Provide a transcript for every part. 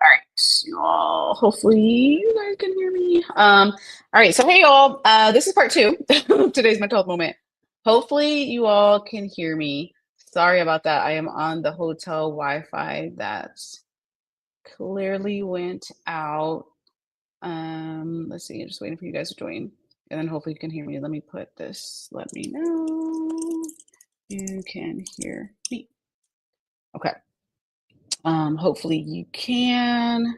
All right, you all. Hopefully, you guys can hear me. All right. So, hey, y'all. This is part two of today's mental health moment. Hopefully, you all can hear me. Sorry about that. I am on the hotel Wi-Fi that clearly went out. Let's see. I'm just waiting for you guys to join, and then hopefully you can hear me. Let me put this. Let me know you can hear me. Okay. Hopefully you can.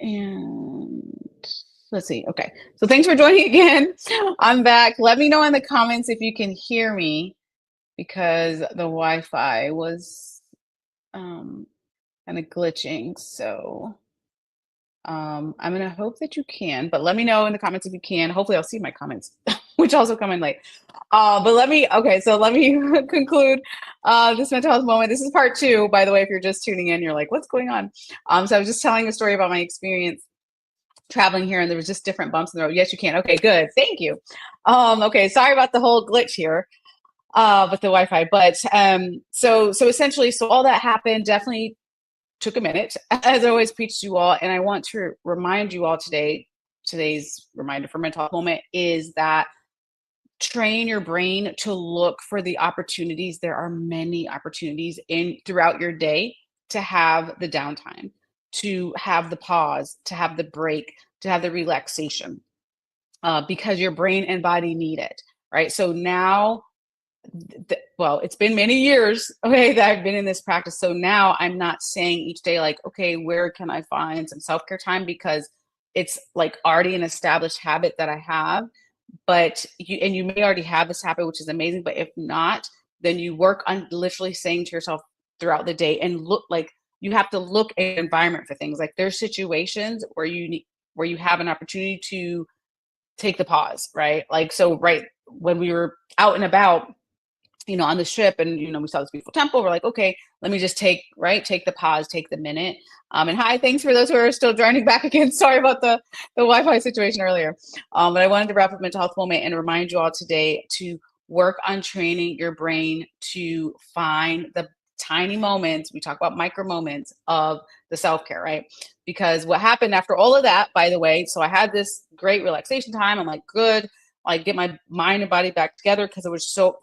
And let's see. Okay. So thanks for joining again. I'm back. Let me know in the comments if you can hear me because the Wi-Fi was kind of glitching. So I'm gonna hope that you can, but let me know in the comments if you can. Hopefully I'll see my comments, which also come in late. But let me conclude this mental health moment. This is part two, by the way, if you're just tuning in, you're like, what's going on? So I was just telling a story about my experience traveling here and there was just different bumps in the road. Yes, you can. Okay, good. Thank you. Okay, sorry about the whole glitch here with the Wi-Fi. But so essentially, so all that happened definitely took a minute, as I always preach to you all. And I want to remind you all today, today's reminder for mental health moment is that train your brain to look for the opportunities. There are many opportunities in throughout your day to have the downtime, to have the pause, to have the break, to have the relaxation, because your brain and body need it, right? So now, well, it's been many years, okay, that I've been in this practice. So now I'm not saying each day, like, okay, where can I find some self care time? Because it's like already an established habit that I have. But you may already have this habit, which is amazing. But if not, then you work on literally saying to yourself throughout the day and look like you have to look at the environment for things. Like there's situations where where you have an opportunity to take the pause, right? Like so, right when we were out and about, on the ship and, we saw this beautiful temple. We're like, okay, let me just take the pause, take the minute. And hi, thanks for those who are still joining back again. Sorry about the Wi-Fi situation earlier. But I wanted to wrap up mental health moment and remind you all today to work on training your brain to find the tiny moments. We talk about micro moments of the self-care, right? Because what happened after all of that, by the way, so I had this great relaxation time. I'm like, good. Like get my mind and body back together because there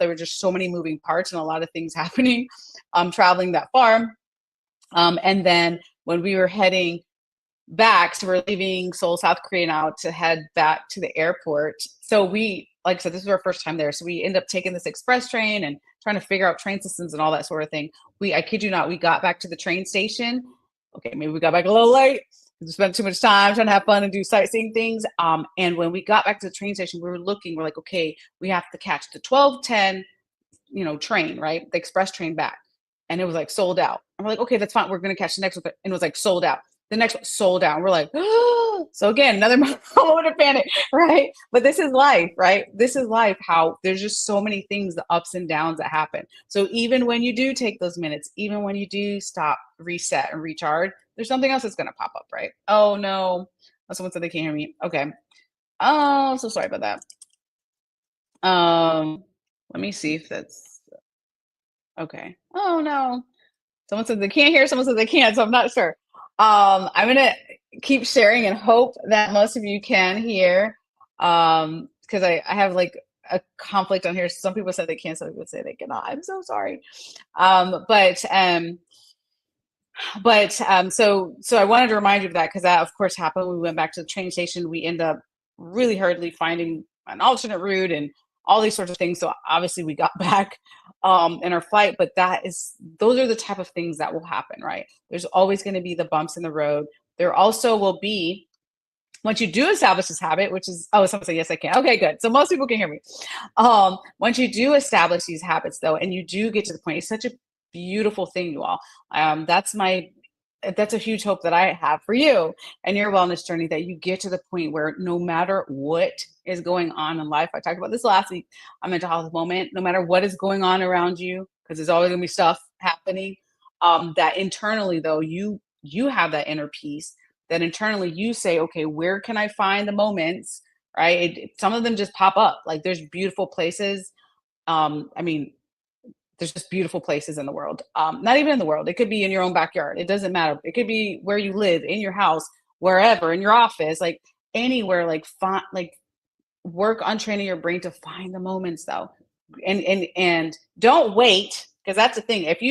were just so many moving parts and a lot of things happening traveling that far. And then when we were heading back, so we're leaving Seoul, South Korea now to head back to the airport. So like I said, this was our first time there. So we end up taking this express train and trying to figure out train systems and all that sort of thing. I kid you not, we got back to the train station. Okay, maybe we got back a little late. We spent too much time trying to have fun and do sightseeing things. And when we got back to the train station, we're like, okay, we have to catch the 12:10, train, right? The express train back. And it was like sold out. And we're like, okay, that's fine. We're going to catch the next one. And it was like sold out. The next one sold out. We're like, oh, so again, another moment of panic, right? But this is life, right? This is life, how there's just so many things, the ups and downs that happen. So even when you do take those minutes, even when you do stop, reset, and recharge, there's something else that's going to pop up, right? Oh, no. Oh, someone said they can't hear me. Okay. Oh, so sorry about that. Let me see if that's okay. Oh, no. Someone said they can't hear, someone said they can't, so I'm not sure. I'm gonna keep sharing and hope that most of you can hear. Because I have like a conflict on here. Some people said they can, some people say they cannot. I'm so sorry. So I wanted to remind you of that because that of course happened. We went back to the train station. We end up really hurriedly finding an alternate route and all these sorts of things. So obviously we got back in our flight, but those are the type of things that will happen, right? There's always going to be the bumps in the road. There also will be, once you do establish this habit, which is, oh, someone said, yes, I can. Okay, good. So most people can hear me. Once you do establish these habits though, and you do get to the point, it's such a beautiful thing, you all. That's a huge hope that I have for you and your wellness journey, that you get to the point where no matter what is going on in life, I talked about this last week, a mental health moment, no matter what is going on around you, because there's always gonna be stuff happening, that internally though, you have that inner peace, that internally you say, okay, where can I find the moments, right? Some of them just pop up. Like there's beautiful places. I mean, there's just beautiful places in the world. Not even in the world. It could be in your own backyard. It doesn't matter. It could be where you live, in your house, wherever, in your office, like anywhere. Like work on training your brain to find the moments though, and don't wait, because that's the thing. If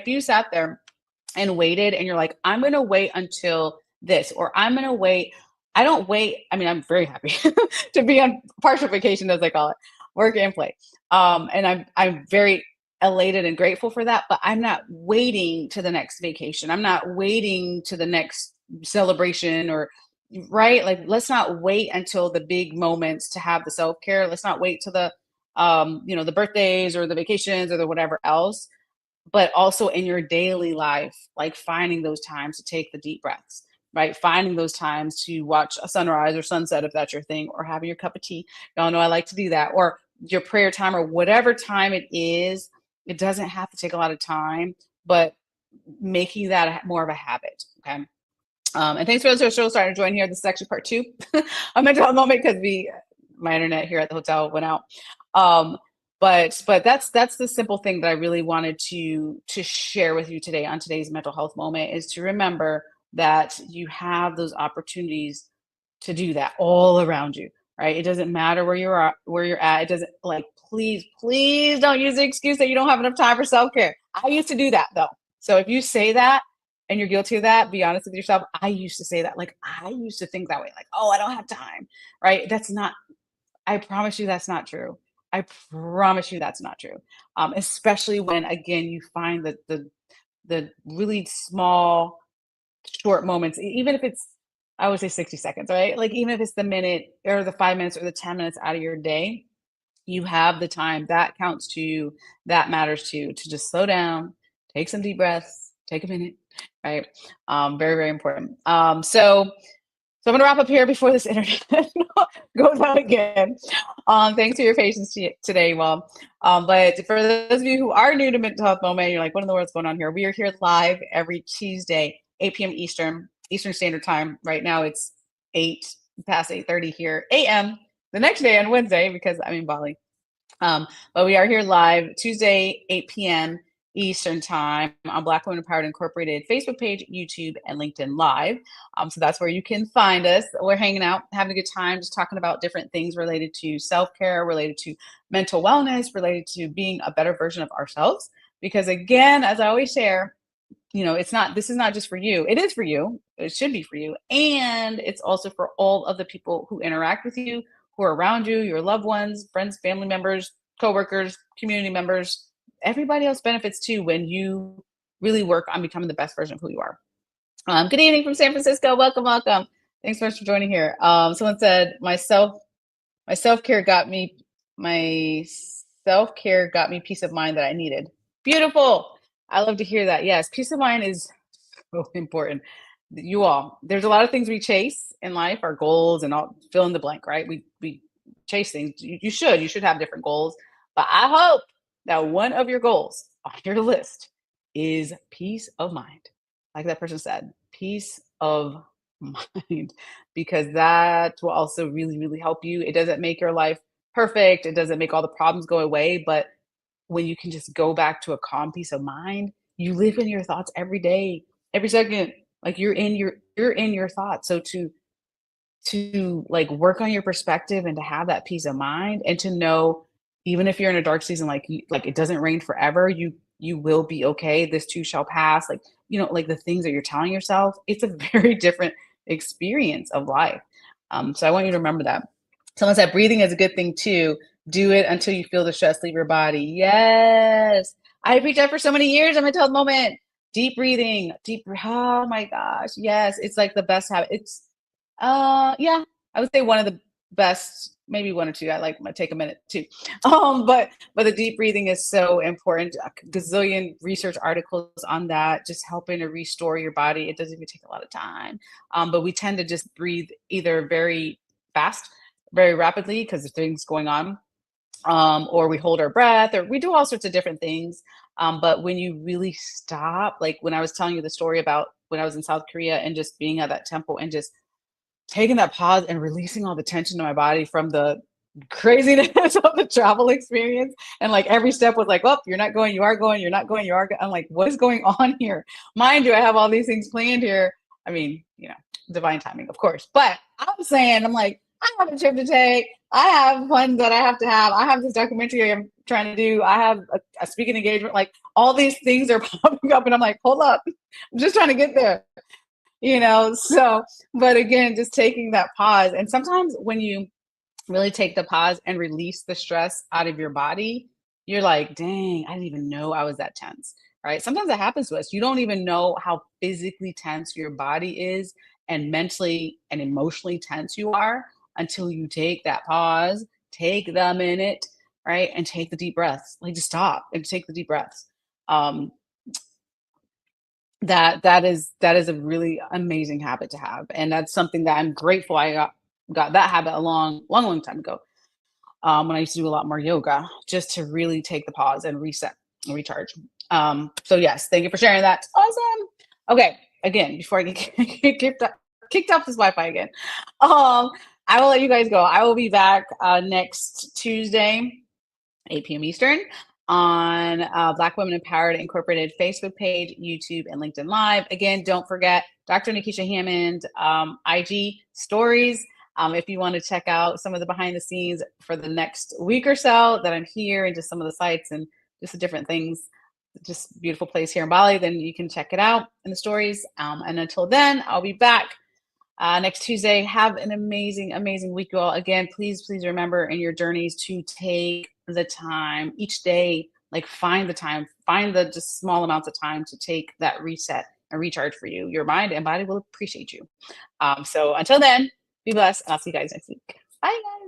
you sat there and waited and you're like, I'm going to wait until this, or I'm going to wait. I don't wait. I mean, I'm very happy to be on partial vacation, as I call it, work and play. And I'm very elated and grateful for that, but I'm not waiting to the next vacation. I'm not waiting to the next celebration, or right. Like, let's not wait until the big moments to have the self-care. Let's not wait to the, the birthdays or the vacations or the whatever else, but also in your daily life, like finding those times to take the deep breaths, right? Finding those times to watch a sunrise or sunset, if that's your thing, or having your cup of tea. Y'all know I like to do that, or your prayer time, or whatever time it is. It doesn't have to take a lot of time, but making that more of a habit. Okay. And thanks for those who are still starting to join here. This is actually part 2 of mental health moment, because my internet here at the hotel went out. But that's the simple thing that I really wanted to share with you today on today's mental health moment, is to remember that you have those opportunities to do that all around you, right? It doesn't matter where you're at. It doesn't, like, please don't use the excuse that you don't have enough time for self-care. I used to do that though. So if you say that and you're guilty of that, be honest with yourself. I used to say that. Like, I used to think that way, like, oh, I don't have time, right? That's not, I promise you that's not true. I promise you that's not true. Especially when, again, you find that the really small, short moments, even if it's, I would say 60 seconds, right? Like, even if it's the minute or the 5 minutes or the 10 minutes out of your day, you have the time that counts to you, that matters to just slow down, take some deep breaths, take a minute, right? Very, very important. So I'm going to wrap up here before this internet goes out again. Thanks for your patience today, Mom. But for those of you who are new to Mental Health Moment, you're like, what in the world's going on here? We are here live every Tuesday, 8 p.m. Eastern Standard Time. Right now it's 8 past 8:30 here a.m. The next day on Wednesday, because I'm in Bali. But we are here live Tuesday, 8 p.m. Eastern Time on Black Women Empowered Incorporated Facebook page, YouTube, and LinkedIn Live. So that's where you can find us. We're hanging out, having a good time, just talking about different things related to self-care, related to mental wellness, related to being a better version of ourselves. Because again, as I always share, this is not just for you. It is for you. It should be for you. And it's also for all of the people who interact with you, who are around you, your loved ones, friends, family members, coworkers, community members. Everybody else benefits too when you really work on becoming the best version of who you are. Good evening from San Francisco. Welcome, welcome. Thanks so much for joining here. Someone said my self-care got me peace of mind that I needed. Beautiful. I love to hear that. Yes, peace of mind is so important. There's a lot of things we chase in life, our goals and all, fill in the blank, right? We chase things. You should have different goals, but I hope that one of your goals on your list is peace of mind. Like that person said, peace of mind, because that will also really, really help you. It doesn't make your life perfect. It doesn't make all the problems go away, but when you can just go back to a calm peace of mind, you live in your thoughts every day, every second. Like, you're in your thoughts. So to like work on your perspective and to have that peace of mind, and to know, even if you're in a dark season, like it doesn't rain forever, you will be okay. This too shall pass. Like, like the things that you're telling yourself, it's a very different experience of life. So I want you to remember that. Someone said breathing is a good thing too. Do it until you feel the stress leave your body. Yes. I preached that for so many years. I'm Mental Health Moment. Deep breathing, oh my gosh. Yes. It's like the best habit. It's, yeah, I would say one of the best, maybe one or two. Might take a minute too. But the deep breathing is so important. A gazillion research articles on that, just helping to restore your body. It doesn't even take a lot of time. But we tend to just breathe either very fast, very rapidly, because there's things going on, or we hold our breath, or we do all sorts of different things. But when you really stop, like when I was telling you the story about when I was in South Korea and just being at that temple and just taking that pause and releasing all the tension in my body from the craziness of the travel experience. And like every step was like, oh, you're not going, you are going, you're not going, you are going. I'm like, what is going on here? Mind you, I have all these things planned here. I mean, divine timing, of course. But I'm saying, I'm like, I have a trip to take. I have fun that I have to have. I have this documentary I'm trying to do. I have a speaking engagement. Like all these things are popping up, and I'm like, hold up, I'm just trying to get there. So, but again, just taking that pause. And sometimes when you really take the pause and release the stress out of your body, you're like, dang, I didn't even know I was that tense, right? Sometimes that happens to us. You don't even know how physically tense your body is and mentally and emotionally tense you are until you take that pause, take the minute, right? And take the deep breaths. Like just stop and take the deep breaths. Um, that is a really amazing habit to have. And that's something that I'm grateful I got that habit a long time ago, when I used to do a lot more yoga, just to really take the pause and reset and recharge. So yes, thank you for sharing that. Awesome. Okay, again, before I get kicked off this Wi-Fi again, I will let you guys go. I will be back next Tuesday, 8 p.m. Eastern, on Black Women Empowered Incorporated Facebook page, YouTube, and LinkedIn Live. Again, don't forget Dr. Nikisha Hammond IG stories. If you want to check out some of the behind the scenes for the next week or so that I'm here, and just some of the sites and just the different things, just beautiful place here in Bali, then you can check it out in the stories. And until then, I'll be back next Tuesday. Have an amazing week, you all. Again, please remember in your journeys to take the time each day, like find the time, find the just small amounts of time to take that reset and recharge for you. Your mind and body will appreciate you. So until then, be blessed. And I'll see you guys next week. Bye, guys.